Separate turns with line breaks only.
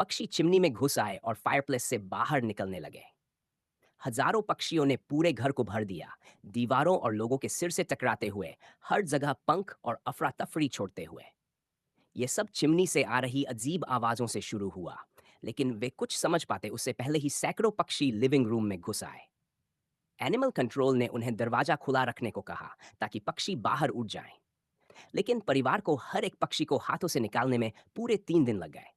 पक्षी चिमनी में घुस आए और फायरप्लेस से बाहर निकलने लगे। हजारों पक्षियों ने पूरे घर को भर दिया, दीवारों और लोगों के सिर से टकराते हुए, हर जगह पंख और अफरा तफरी छोड़ते हुए। ये सब चिमनी से आ रही अजीब आवाजों से शुरू हुआ, लेकिन वे कुछ समझ पाते उससे पहले ही सैकड़ों पक्षी लिविंग रूम में घुस आए। एनिमल कंट्रोल ने उन्हें दरवाजा खुला रखने को कहा ताकि पक्षी बाहर उड़ जाएं, लेकिन परिवार को हर एक पक्षी को हाथों से निकालने में पूरे 3 दिन लग गए।